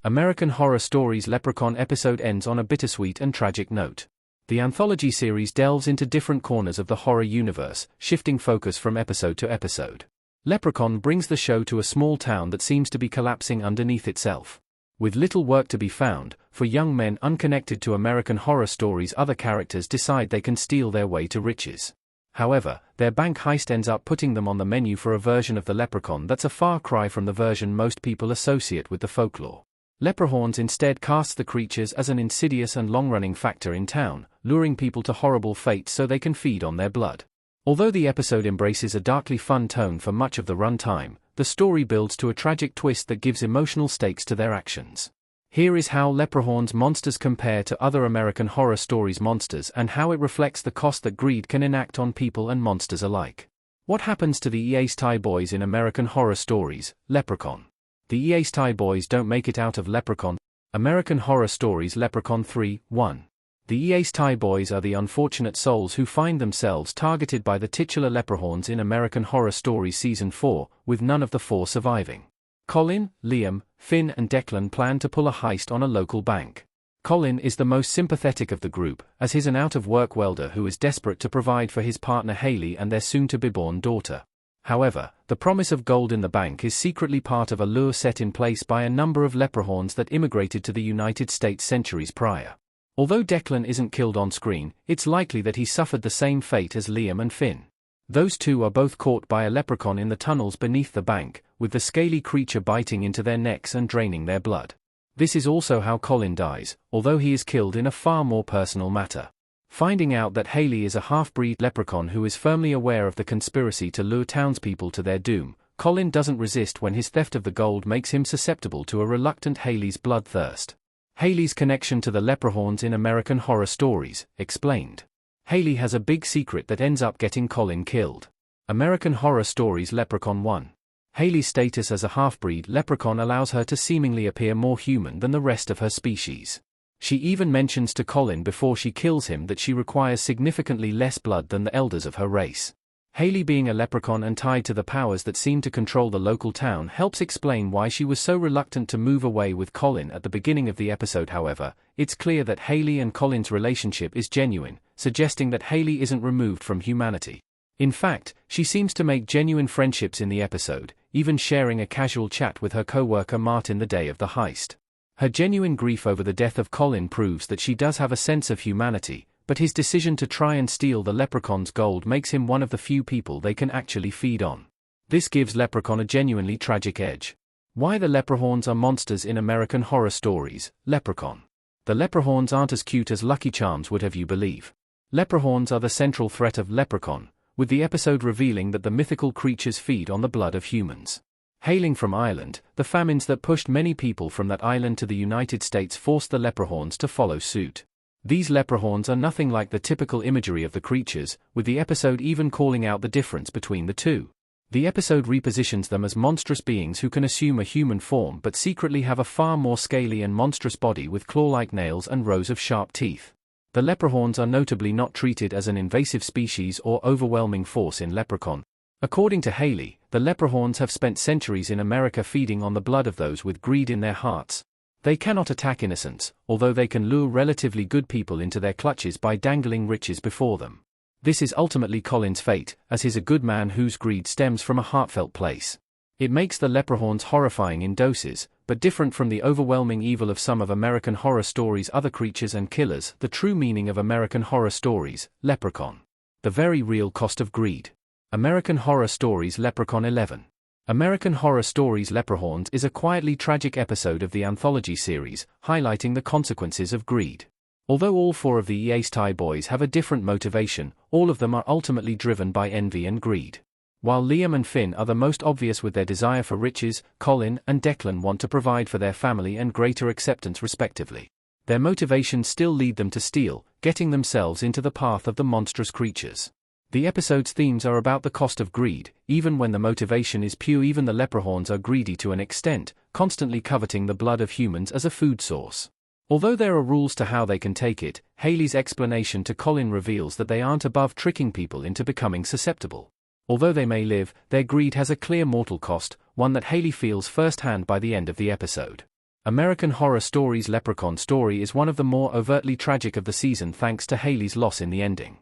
American Horror Stories Leprechaun episode ends on a bittersweet and tragic note. The anthology series delves into different corners of the horror universe, shifting focus from episode to episode. Leprechaun brings the show to a small town that seems to be collapsing underneath itself. With little work to be found, for young men unconnected to American Horror Stories, other characters decide they can steal their way to riches. However, their bank heist ends up putting them on the menu for a version of the Leprechaun that's a far cry from the version most people associate with the folklore. Leprechauns instead casts the creatures as an insidious and long-running factor in town, luring people to horrible fates so they can feed on their blood. Although the episode embraces a darkly fun tone for much of the runtime, the story builds to a tragic twist that gives emotional stakes to their actions. Here is how Leprechaun's monsters compare to other American Horror Stories monsters and how it reflects the cost that greed can enact on people and monsters alike. What happens to the East boys in American Horror Stories, Leprechaun? The East boys don't make it out of Leprechaun. American Horror Stories Leprechaun 3:1. The East boys are the unfortunate souls who find themselves targeted by the titular Leprechauns in American Horror Stories Season 4, with none of the four surviving. Colin, Liam, Finn and Declan plan to pull a heist on a local bank. Colin is the most sympathetic of the group, as he's an out-of-work welder who is desperate to provide for his partner Hayley and their soon-to-be-born daughter. However, the promise of gold in the bank is secretly part of a lure set in place by a number of Leprechauns that immigrated to the United States centuries prior. Although Declan isn't killed on screen, it's likely that he suffered the same fate as Liam and Finn. Those two are both caught by a leprechaun in the tunnels beneath the bank, with the scaly creature biting into their necks and draining their blood. This is also how Colin dies, although he is killed in a far more personal matter. Finding out that Hayley is a half-breed leprechaun who is firmly aware of the conspiracy to lure townspeople to their doom, Colin doesn't resist when his theft of the gold makes him susceptible to a reluctant Hayley's bloodthirst. Hayley's connection to the Leprechauns in American Horror Stories, explained. Hayley has a big secret that ends up getting Colin killed. American Horror Stories Leprechaun 1. Hayley's status as a half-breed leprechaun allows her to seemingly appear more human than the rest of her species. She even mentions to Colin before she kills him that she requires significantly less blood than the elders of her race. Hayley being a leprechaun and tied to the powers that seem to control the local town helps explain why she was so reluctant to move away with Colin at the beginning of the episode. However, it's clear that Hayley and Colin's relationship is genuine, suggesting that Hayley isn't removed from humanity. In fact, she seems to make genuine friendships in the episode, even sharing a casual chat with her co-worker Martin the day of the heist. Her genuine grief over the death of Colin proves that she does have a sense of humanity, but his decision to try and steal the Leprechaun's gold makes him one of the few people they can actually feed on. This gives Leprechaun a genuinely tragic edge. Why the Leprechauns are monsters in American Horror Stories, Leprechaun. The Leprechauns aren't as cute as Lucky Charms would have you believe. Leprechauns are the central threat of Leprechaun, with the episode revealing that the mythical creatures feed on the blood of humans. Hailing from Ireland, the famines that pushed many people from that island to the United States forced the Leprechauns to follow suit. These Leprechauns are nothing like the typical imagery of the creatures, with the episode even calling out the difference between the two. The episode repositions them as monstrous beings who can assume a human form but secretly have a far more scaly and monstrous body with claw-like nails and rows of sharp teeth. The Leprechauns are notably not treated as an invasive species or overwhelming force in Leprechaun. According to Hayley, the Leprechauns have spent centuries in America feeding on the blood of those with greed in their hearts. They cannot attack innocents, although they can lure relatively good people into their clutches by dangling riches before them. This is ultimately Colin's fate, as he's a good man whose greed stems from a heartfelt place. It makes the Leprechauns horrifying in doses, but different from the overwhelming evil of some of American Horror Stories' other creatures and killers. The true meaning of American Horror Stories, Leprechaun. The very real cost of greed. American Horror Stories Leprechaun 11. American Horror Stories Leprechauns is a quietly tragic episode of the anthology series, highlighting the consequences of greed. Although all four of the East boys have a different motivation, all of them are ultimately driven by envy and greed. While Liam and Finn are the most obvious with their desire for riches, Colin and Declan want to provide for their family and greater acceptance respectively. Their motivations still lead them to steal, getting themselves into the path of the monstrous creatures. The episode's themes are about the cost of greed, even when the motivation is pure. Even the Leprechauns are greedy to an extent, constantly coveting the blood of humans as a food source. Although there are rules to how they can take it, Hayley's explanation to Colin reveals that they aren't above tricking people into becoming susceptible. Although they may live, their greed has a clear mortal cost, one that Hayley feels firsthand by the end of the episode. American Horror Stories' Leprechaun story is one of the more overtly tragic of the season thanks to Haley's loss in the ending.